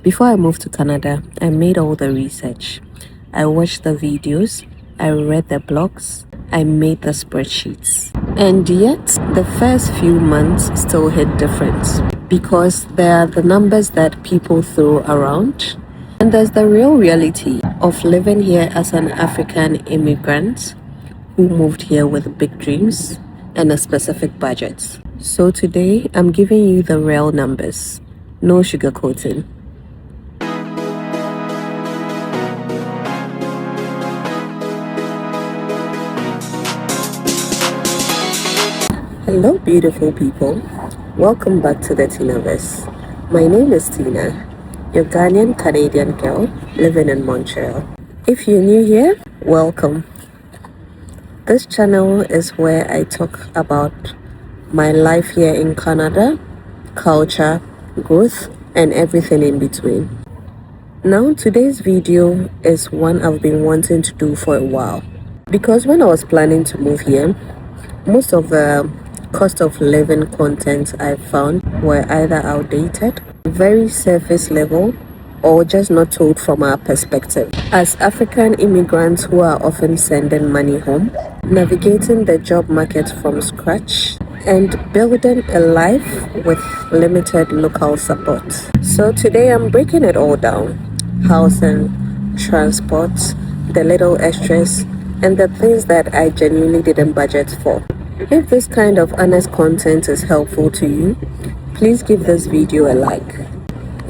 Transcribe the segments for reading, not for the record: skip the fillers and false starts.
Before I moved to Canada, I made all the research. I watched the videos, I read the blogs, I made the spreadsheets. And yet, the first few months still hit different because there are the numbers that people throw around, and there's the real reality of living here as an African immigrant who moved here with big dreams and a specific budget. So today, I'm giving you the real numbers, no sugarcoating. Hello, beautiful people. Welcome back to the Tinaverse. My name is Tina, your Ghanaian Canadian girl living in Montreal. If you're new here, welcome. This channel is where I talk about my life here in Canada, culture, growth, and everything in between. Now, today's video is one I've been wanting to do for a while because when I was planning to move here, most of the cost of living content I found were either outdated, very surface level, or just not told from our perspective. As African immigrants who are often sending money home, navigating the job market from scratch, and building a life with limited local support. So today I'm breaking it all down: housing, transport, the little extras, and the things that I genuinely didn't budget for. If this kind of honest content is helpful to you, please give this video a like.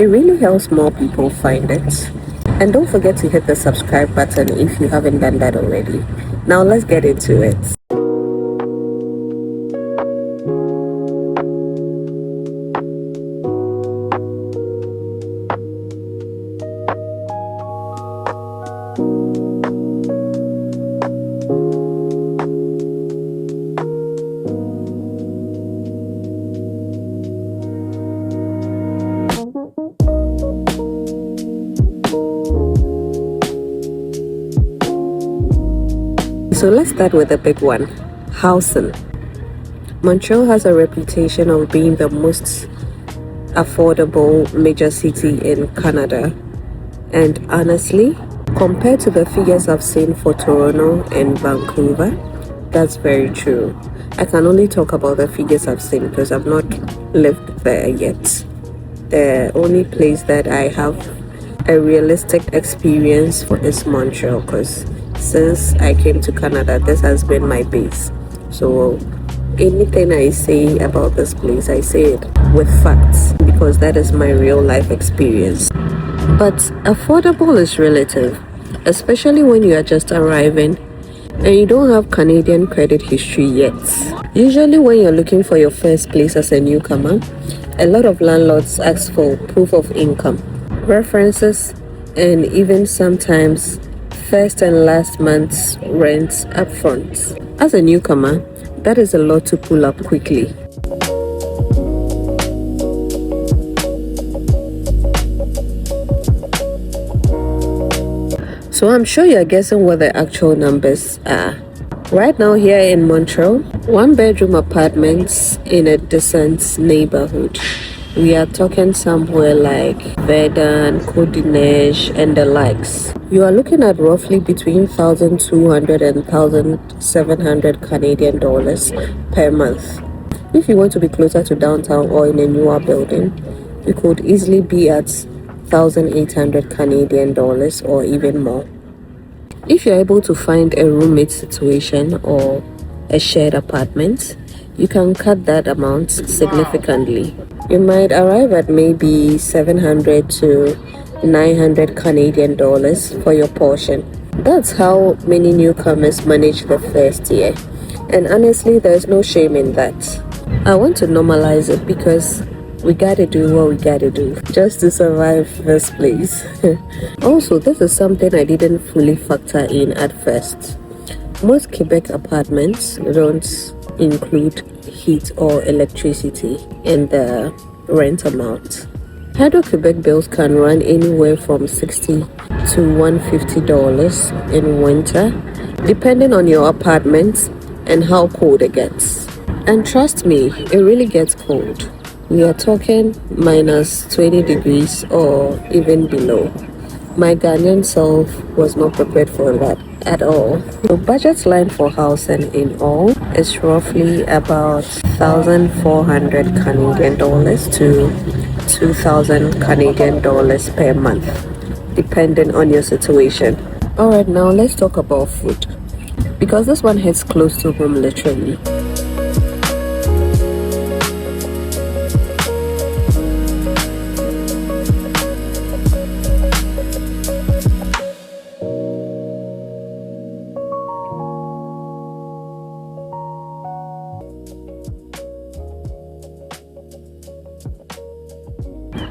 It really helps more people find it. And don't forget to hit the subscribe button if you haven't done that already. Now let's get into it. So let's start with the big one, housing. Montreal has a reputation of being the most affordable major city in Canada. And honestly, compared to the figures I've seen for Toronto and Vancouver, that's very true. I can only talk about the figures I've seen because I've not lived there yet. The only place that I have a realistic experience for is Montreal, because since I came to Canada, this has been my base. So anything I say about this place, I say it with facts because that is my real life experience. But affordable is relative, especially when you are just arriving and you don't have Canadian credit history yet. Usually when you're looking for your first place as a newcomer, a lot of landlords ask for proof of income, references, and even sometimes first and last month's rent upfront. As a newcomer, that is a lot to pull up quickly. So I'm sure you're guessing what the actual numbers are. Right now here in Montreal, one-bedroom apartments in a decent neighborhood, we are talking somewhere like Verdun, Côte-des-Neiges, and the likes. You are looking at roughly between 1,200 and 1,700 Canadian dollars per month. If you want to be closer to downtown or in a newer building, you could easily be at 1,800 Canadian dollars or even more. If you're able to find a roommate situation or a shared apartment, you can cut that amount significantly. You might arrive at maybe 700 to 900 Canadian dollars for your portion. That's how many newcomers manage the first year. And honestly, there's no shame in that. I want to normalize it because we gotta do what we gotta do just to survive this place. Also, this is something I didn't fully factor in at first. Most Quebec apartments don't include heat or electricity in the rent amount. Hydro-Quebec bills can run anywhere from $60 to $150 in winter, depending on your apartment and how cold it gets. And trust me, it really gets cold. We are talking minus 20 degrees or even below. My Ghanaian self was not prepared for that at all. The budget line for housing in all is roughly about 1,400 Canadian dollars to 2,000 Canadian dollars per month, depending on your situation. Alright, now let's talk about food, because this one hits close to home literally.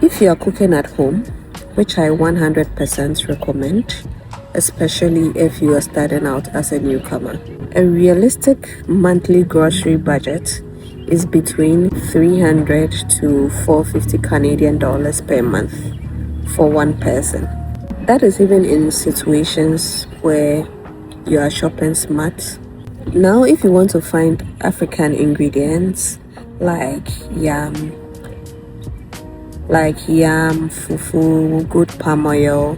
If you are cooking at home, which I 100% recommend, especially if you are starting out as a newcomer, a realistic monthly grocery budget is between 300 to 450 Canadian dollars per month for one person. That is even in situations where you are shopping smart. Now, if you want to find African ingredients like yam, fufu, good palm oil,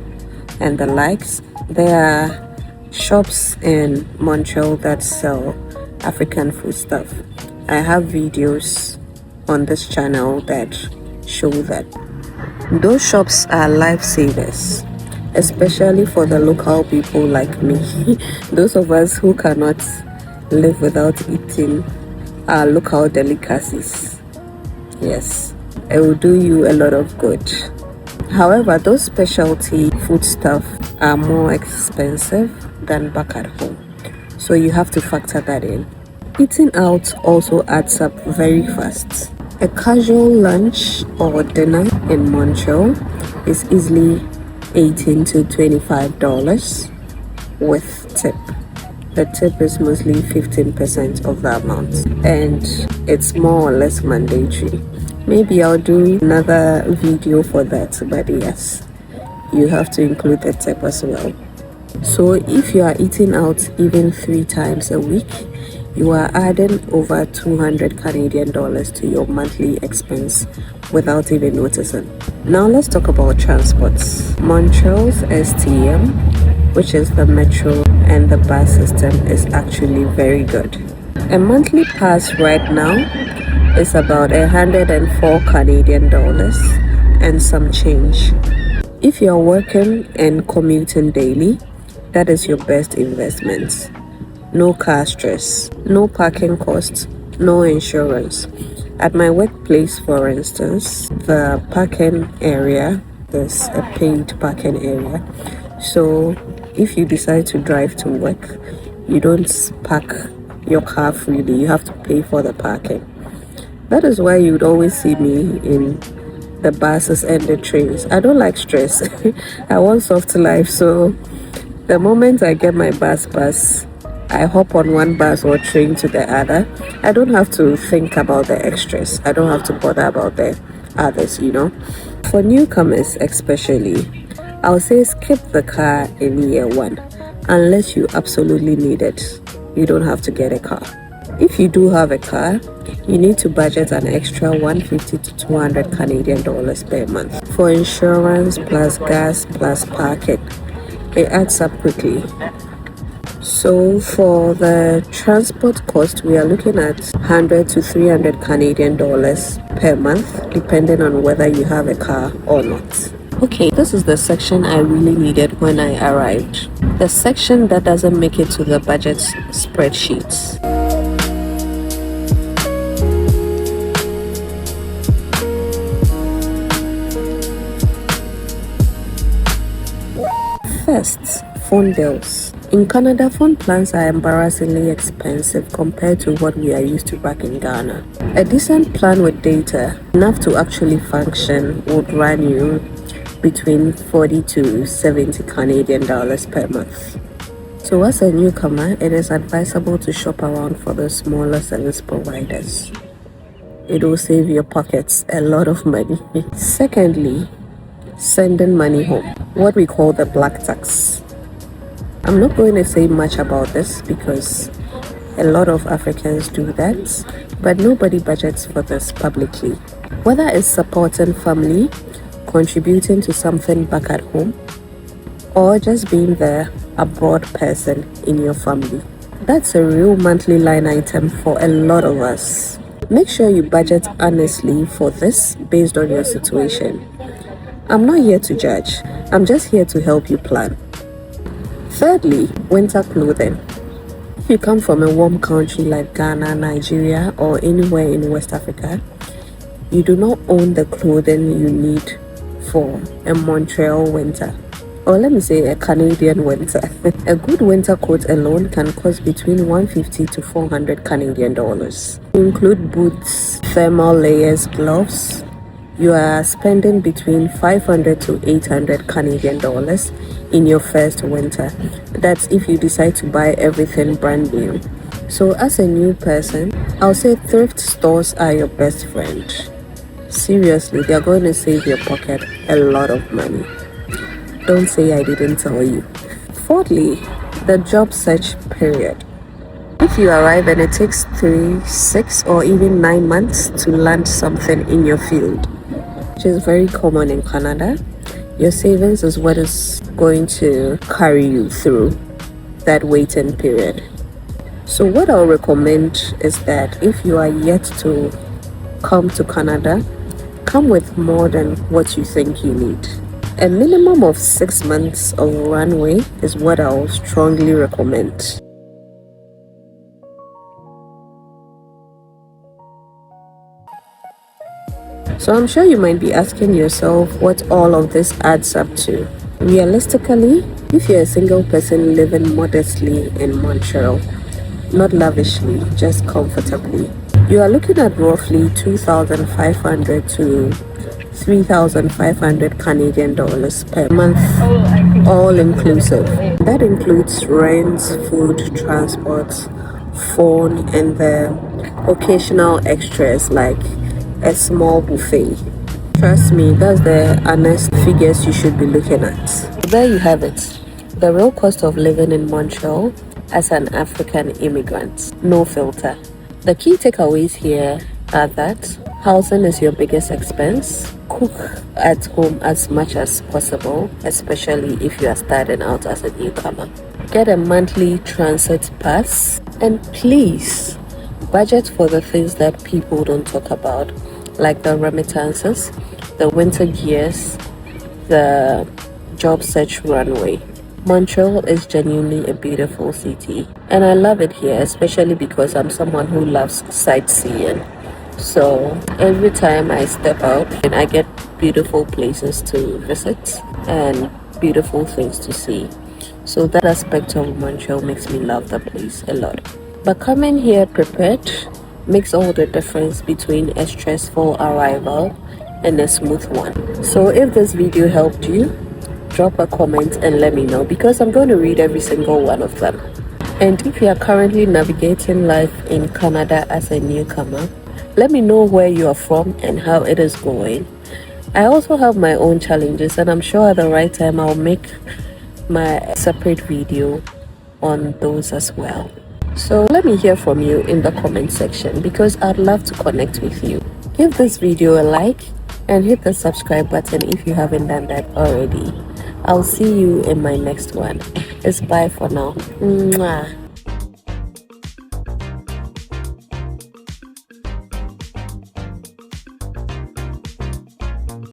and the likes, there are shops in Montreal that sell African food stuff. I have videos on this channel that show that. Those shops are lifesavers, especially for the local people like me. Those of us who cannot live without eating our local delicacies. Yes, it will do you a lot of good. However, those specialty food stuff are more expensive than back at home, so you have to factor that in. Eating out also adds up very fast. A casual lunch or dinner in Montreal is easily $18 to $25 with tip. The tip is mostly 15% of the amount, and it's more or less mandatory. Maybe I'll do another video for that, but yes, you have to include the tip as well. So if you are eating out even 3 times a week, you are adding over 200 Canadian dollars to your monthly expense without even noticing. Now let's talk about transports. Montreal's STM, which is the metro and the bus system, is actually very good. A monthly pass right now is about 104 Canadian dollars and some change. If you're working and commuting daily, that is your best investment. No car stress, no parking costs, no insurance. At my workplace, for instance, the parking area is a paid parking area. So if you decide to drive to work, you don't park your car freely. You have to pay for the parking. That is why you would always see me in the buses and the trains. I don't like stress. I want soft life. So the moment I get my bus pass, I hop on one bus or train to the other. I don't have to think about the extras. I don't have to bother about the others, For newcomers especially, I'll say skip the car in year 1 unless you absolutely need it. You don't have to get a car. If you do have a car, you need to budget an extra 150 to 200 Canadian dollars per month for insurance plus gas plus parking. It adds up quickly. So for the transport cost, we are looking at 100 to 300 Canadian dollars per month, depending on whether you have a car or not. Okay, this is the section I really needed when I arrived. The section that doesn't make it to the budget spreadsheets. First, phone bills. In Canada, phone plans are embarrassingly expensive compared to what we are used to back in Ghana. A decent plan with data, enough to actually function, would run you between 40 to 70 Canadian dollars per month. So as a newcomer, it is advisable to shop around for the smaller service providers. It will save your pockets a lot of money. Secondly, sending money home, what we call the black tax. I'm not going to say much about this because a lot of Africans do that, but nobody budgets for this publicly. Whether it's supporting family, contributing to something back at home, or just being the abroad person in your family. That's a real monthly line item for a lot of us. Make sure you budget honestly for this based on your situation. I'm not here to judge, I'm just here to help you plan. Thirdly, winter clothing. If you come from a warm country like Ghana, Nigeria, or anywhere in West Africa, you do not own the clothing you need for a Montreal winter. Or let me say a Canadian winter. A good winter coat alone can cost between 150 to 400 Canadian dollars. Include boots, thermal layers, gloves. You are spending between 500 to 800 Canadian dollars in your first winter. That's if you decide to buy everything brand new. So as a new person, I'll say thrift stores are your best friend. Seriously, they're going to save your pocket a lot of money. Don't say I didn't tell you. Fourthly, the job search period. If you arrive and it takes 3, 6, or even 9 months to land something in your field, which is very common in Canada, your savings is what is going to carry you through that waiting period. So what I'll recommend is that if you are yet to come to Canada, come with more than what you think you need. A minimum of 6 months of runway is what I'll strongly recommend. So I'm sure you might be asking yourself what all of this adds up to. Realistically, if you're a single person living modestly in Montreal, not lavishly, just comfortably, you are looking at roughly 2,500 to 3,500 Canadian dollars per month, all inclusive. That includes rent, food, transport, phone, and the occasional extras like a small buffet. Trust me, that's the honest figures you should be looking at. There you have it. The real cost of living in Montreal as an African immigrant. No filter. The key takeaways here are that housing is your biggest expense. Cook at home as much as possible, especially if you are starting out as a newcomer. Get a monthly transit pass, and please budget for the things that people don't talk about, like the remittances, the winter gears, the job search runway. Montreal is genuinely a beautiful city, and I love it here, especially because I'm someone who loves sightseeing. So every time I step out, and I get beautiful places to visit and beautiful things to see. So that aspect of Montreal makes me love the place a lot. But coming here prepared makes all the difference between a stressful arrival and a smooth one. So if this video helped you, drop a comment and let me know, because I'm going to read every single one of them. And if you are currently navigating life in Canada as a newcomer, let me know where you are from and how it is going. I also have my own challenges, and I'm sure at the right time I'll make my separate video on those as well. So let me hear from you in the comment section, because I'd love to connect with you. Give this video a like and hit the subscribe button if you haven't done that already. I'll see you in my next one. It's bye for now. Mwah.